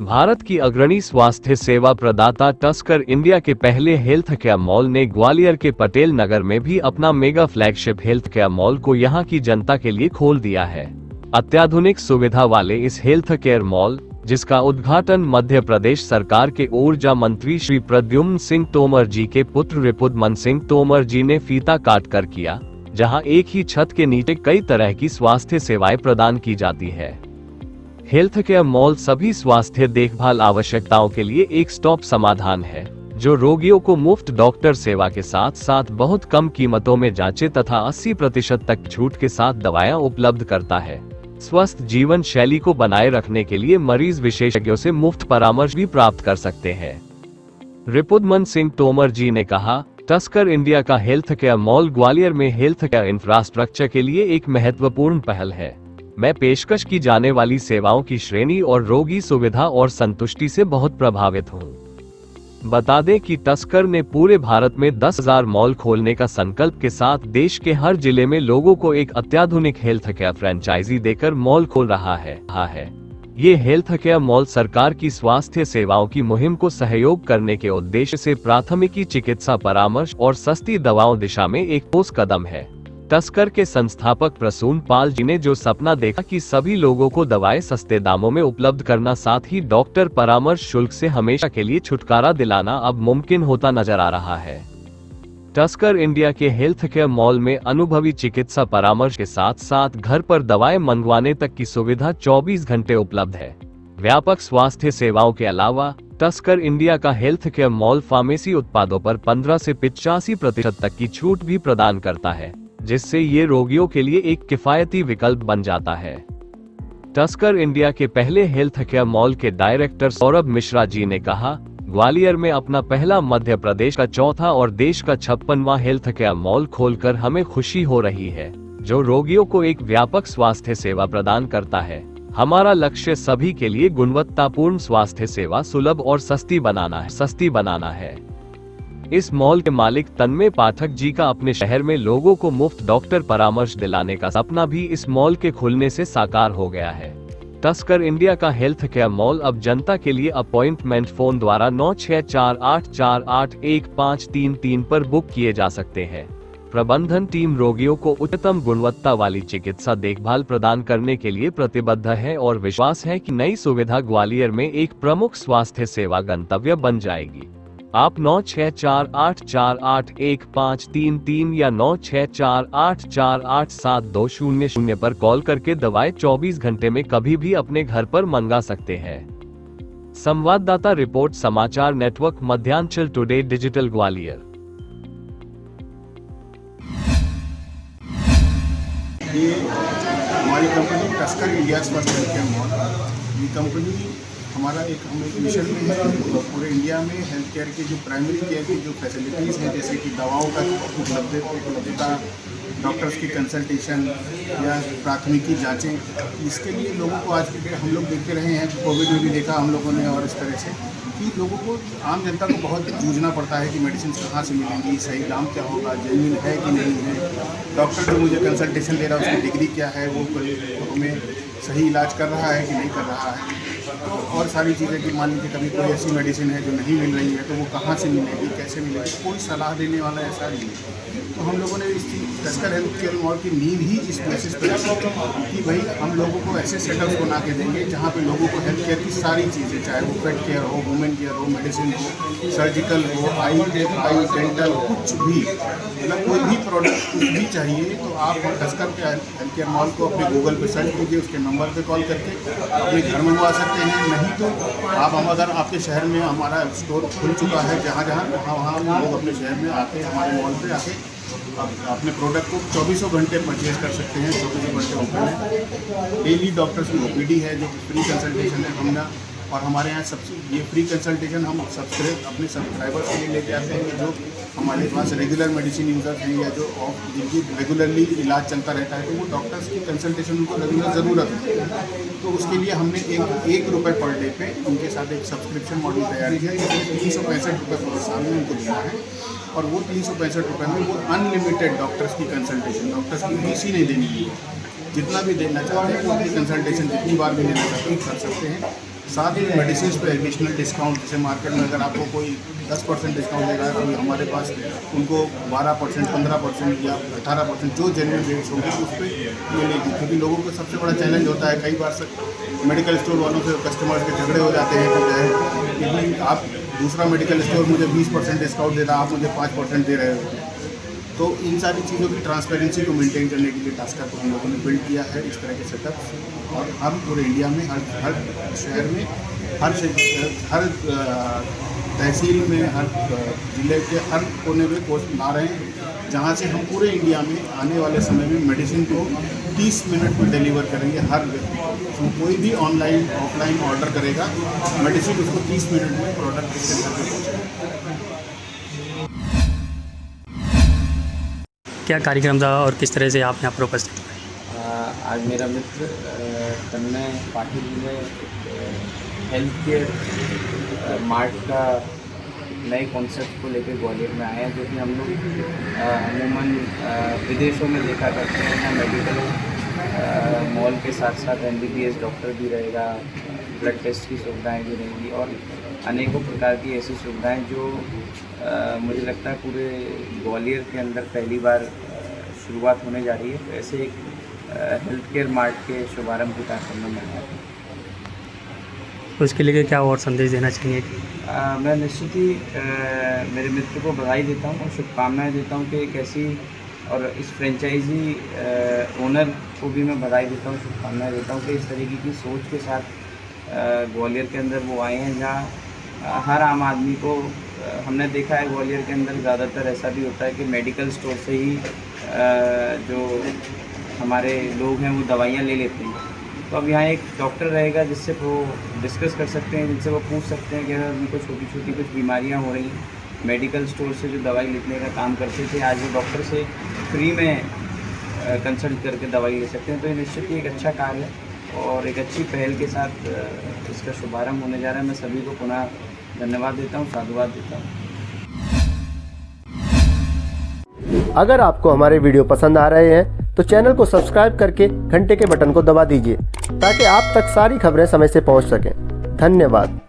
भारत की अग्रणी स्वास्थ्य सेवा प्रदाता टस्कर इंडिया के पहले हेल्थ केयर मॉल ने ग्वालियर के पटेल नगर में भी अपना mega flagship health care mall को यहां की जनता के लिए खोल दिया है। अत्याधुनिक सुविधा वाले इस हेल्थ केयर मॉल, जिसका उद्घाटन मध्य प्रदेश सरकार के ऊर्जा मंत्री श्री प्रद्युम्न सिंह तोमर जी के पुत्र रिपुदमन सिंह तोमर जी ने फीता काट कर किया, जहां एक ही छत के नीचे कई तरह की स्वास्थ्य सेवाएं प्रदान की जाती है। हेल्थ केयर मॉल सभी स्वास्थ्य देखभाल आवश्यकताओं के लिए एक स्टॉप समाधान है, जो रोगियों को मुफ्त डॉक्टर सेवा के साथ साथ बहुत कम कीमतों में जांचें तथा 80% तक छूट के साथ दवाएं उपलब्ध करता है। स्वस्थ जीवन शैली को बनाए रखने के लिए मरीज विशेषज्ञों से मुफ्त परामर्श भी प्राप्त कर सकते हैं। रिपुदमन सिंह तोमर जी ने कहा, टस्कर इंडिया का हेल्थ केयर मॉल ग्वालियर में हेल्थ केयर इंफ्रास्ट्रक्चर के लिए एक महत्वपूर्ण पहल है। मैं पेशकश की जाने वाली सेवाओं की श्रेणी और रोगी सुविधा और संतुष्टि से बहुत प्रभावित हूं। बता दें कि टस्कर ने पूरे भारत में 10,000 मॉल खोलने का संकल्प के साथ देश के हर जिले में लोगों को एक अत्याधुनिक हेल्थ केयर फ्रेंचाइजी देकर मॉल खोल रहा है। ये हेल्थ केयर मॉल सरकार की स्वास्थ्य सेवाओं की मुहिम को सहयोग करने के उद्देश्य से प्राथमिकी चिकित्सा परामर्श और सस्ती दवाओं दिशा में एक ठोस कदम है। टस्कर के संस्थापक प्रसून पाल जी ने जो सपना देखा कि सभी लोगों को दवाएं सस्ते दामों में उपलब्ध करना, साथ ही डॉक्टर परामर्श शुल्क से हमेशा के लिए छुटकारा दिलाना अब मुमकिन होता नजर आ रहा है। टस्कर इंडिया के हेल्थ केयर मॉल में अनुभवी चिकित्सा परामर्श के साथ साथ घर पर दवाएं मंगवाने तक की सुविधा 24 घंटे उपलब्ध है। व्यापक स्वास्थ्य सेवाओं के अलावा टस्कर इंडिया का हेल्थ केयर मॉल फार्मेसी उत्पादों पर 15 से 85% तक की छूट भी प्रदान करता है, जिससे ये रोगियों के लिए एक किफायती विकल्प बन जाता है। टस्कर इंडिया के पहले हेल्थ केयर मॉल के डायरेक्टर सौरभ मिश्रा जी ने कहा, ग्वालियर में अपना पहला मध्य प्रदेश का चौथा और देश का 56वां हेल्थ केयर मॉल खोलकर हमें खुशी हो रही है, जो रोगियों को एक व्यापक स्वास्थ्य सेवा प्रदान करता है। हमारा लक्ष्य सभी के लिए गुणवत्तापूर्ण स्वास्थ्य सेवा सुलभ और सस्ती बनाना है। इस मॉल के मालिक तन्मय पाठक जी का अपने शहर में लोगों को मुफ्त डॉक्टर परामर्श दिलाने का सपना भी इस मॉल के खुलने से साकार हो गया है। टस्कर इंडिया का हेल्थ केयर मॉल अब जनता के लिए अपॉइंटमेंट फोन द्वारा 9648481533 पर बुक किए जा सकते हैं। प्रबंधन टीम रोगियों को उच्चतम गुणवत्ता वाली चिकित्सा देखभाल प्रदान करने के लिए प्रतिबद्ध है और विश्वास है कि नई सुविधा ग्वालियर में एक प्रमुख स्वास्थ्य सेवा गंतव्य बन जाएगी। आप 9648481533 या 9648487200 पर कॉल करके दवाएं 24 घंटे में कभी भी अपने घर पर मंगा सकते हैं। संवाददाता रिपोर्ट, समाचार network Madhyanchal today digital Gwalior. ये हमारी कंपनी टस्कर इंडिया स्वास्थ्य हेल्थ केयर मॉल, ये कंपनी हमारा एक मिशन में है पूरे इंडिया में हेल्थ केयर के जो प्राइमरी केयर की जो फैसिलिटीज़ हैं, जैसे कि दवाओं का उपलब्धता, डॉक्टर्स की कंसल्टेशन या प्राथमिकी जांचें, इसके लिए लोगों को आज हम लोग देखते रहे हैं, कोविड में भी देखा हम लोगों ने, और इस तरह से कि लोगों को, आम जनता को बहुत जूझना पड़ता है कि मेडिसिन कहाँ से मिलेंगी, सही दाम क्या होगा, जेन्युइन है कि नहीं है, डॉक्टर जो मुझे कंसल्टेशन दे रहा है उसकी डिग्री क्या है, वो हमें सही इलाज कर रहा है कि नहीं कर रहा है, और सारी चीज़ें कि मान लीजिए कभी कोई ऐसी मेडिसिन है जो नहीं मिल रही है तो वो कहाँ से मिलेगी, कैसे मिलेगी, कोई सलाह देने वाला ऐसा नहीं है। तो हम लोगों ने इस टस्कर हेल्थ केयर मॉल की नींव ही इस बेसिस पर रखी कि भाई हम लोगों को ऐसे सेटअप्स बना के देंगे जहाँ पे लोगों को हेल्थ केयर की सारी चीज़ें, चाहे वो पेट केयर हो, वुमेन केयर हो, मेडिसिन हो, सर्जिकल हो, आई डेंटल, कुछ भी, मतलब कोई भी प्रोडक्ट कुछ भी चाहिए तो आप टस्कर के हेल्थ केयर मॉल को अपने गूगल पे सर्च कीजिए, उसके नंबर पे कॉल करके अपने घर मंगवा सकते हैं। नहीं तो आप, हम अगर आपके शहर में हमारा स्टोर खुल चुका है, जहाँ वहाँ लोग अपने शहर में आके हमारे मॉल पे आके अपने प्रोडक्ट को 24 घंटे परचेज कर सकते हैं। 24 घंटे ओपन है, डेली डॉक्टर्स की OPD है जो फ्री कंसल्टेशन है हमने, और हमारे यहाँ सबसे ये फ्री कंसल्टेशन हम अपने सब्सक्राइबर्स के लिए लेके आते हैं जो हमारे पास रेगुलर मेडिसिन यूज़र्स हैं या जो जिनकी रेगुलरली इलाज चलता रहता है, तो वो डॉक्टर्स की कंसल्टेशन उनको रेगुलर ज़रूरत है। तो उसके लिए हमने एक रुपये पर डे पे उनके साथ एक सब्सक्रिप्शन मॉडल तैयार किया है, जिसमें 365 रुपये पूरे साल में उनको देना है, और वो 365 रुपये में वो अनलिमिटेड डॉक्टर्स की कंसल्टेशन, डॉक्टर्स की फीस ही नहीं देनी है, जितना भी देना चाहते हैं वो अपनी कंसल्टेशन जितनी बार भी लेना चाहते हैं कर सकते हैं। साथ ही मेडिसिन पे एडिशनल डिस्काउंट, जैसे मार्केट में अगर आपको कोई 10% डिस्काउंट दे रहा है तो हमारे पास उनको 12%, 15% या 18% जो जेन्युइन रेट्स होंगे उस पर मिलेगी। क्योंकि लोगों को सबसे बड़ा चैलेंज होता है, कई बार मेडिकल स्टोर वालों से कस्टमर्स के झगड़े हो जाते हैं कि जो है आप दूसरा मेडिकल स्टोर मुझे 20% डिस्काउंट दे रहा है, आप मुझे 5% दे रहे हो। तो इन सारी चीज़ों की ट्रांसपेरेंसी को मेंटेन करने के लिए टास्कर को हम लोगों ने बिल्ड किया है इस तरह के सेटअप। और हम पूरे इंडिया में हर शहर में हर तहसील में, हर जिले के हर कोने में पोस्ट ला रहे हैं, जहाँ से हम पूरे इंडिया में आने वाले समय में मेडिसिन को 30 मिनट में डिलीवर करेंगे हर व्यक्ति को। तो कोई भी ऑनलाइन ऑफलाइन ऑर्डर करेगा, मेडिसिन उसको 30 मिनट में प्रोडक्ट के सेंटर पर पहुँचेगा। क्या कार्यक्रम था और किस तरह से आप यहाँ पर उपस्थित हुए? आज मेरा मित्र तन्मय पाटिल जी ने हेल्थ केयर मार्ट का नए कॉन्सेप्ट को लेकर ग्वालियर में आए हैं, जो कि हम लोग अमूमन विदेशों में देखा करते हैं। यहाँ मेडिकल मॉल के साथ साथ MBBS डॉक्टर भी रहेगा, ब्लड टेस्ट की सुविधाएं भी रहेंगी और अनेकों प्रकार की ऐसी सुविधाएं जो मुझे लगता है पूरे ग्वालियर के अंदर पहली बार शुरुआत होने जा रही है। तो ऐसे एक हेल्थ केयर मार्ट के शुभारंभ के कार्यक्रम में मैं आया। उसके लिए क्या और संदेश देना चाहिए? मैं निश्चित ही मेरे मित्र को बधाई देता हूँ और शुभकामनाएं देता हूँ कि एक ऐसी, और इस फ्रेंचाइजी ओनर को भी मैं बधाई देता हूँ, शुभकामनाएं देता हूँ कि इस तरीके की सोच के साथ ग्वालियर के अंदर वो आए हैं, जहाँ हर आम आदमी को हमने देखा है ग्वालियर के अंदर ज़्यादातर ऐसा भी होता है कि मेडिकल स्टोर से ही जो हमारे लोग हैं वो दवाइयाँ ले लेते हैं। तो अब यहाँ एक डॉक्टर रहेगा जिससे वो डिस्कस कर सकते हैं, जिनसे वो पूछ सकते हैं कि अगर उनको छोटी छोटी कुछ बीमारियाँ हो रही हैं, मेडिकल स्टोर से जो दवाई लेने का काम करते थे, आज वो डॉक्टर से फ्री में कंसल्ट करके दवाई ले सकते हैं। तो ये निश्चित ही एक अच्छा कार्य है और एक अच्छी पहल के साथ इसका शुभारंभ होने जा रहा है। मैं सभी को पुनः धन्यवाद देता हूँ, साधुवाद देता हूँ। अगर आपको हमारे वीडियो पसंद आ रहे हैं तो चैनल को सब्सक्राइब करके घंटे के बटन को दबा दीजिए ताकि आप तक सारी खबरें समय से पहुंच सकें। धन्यवाद।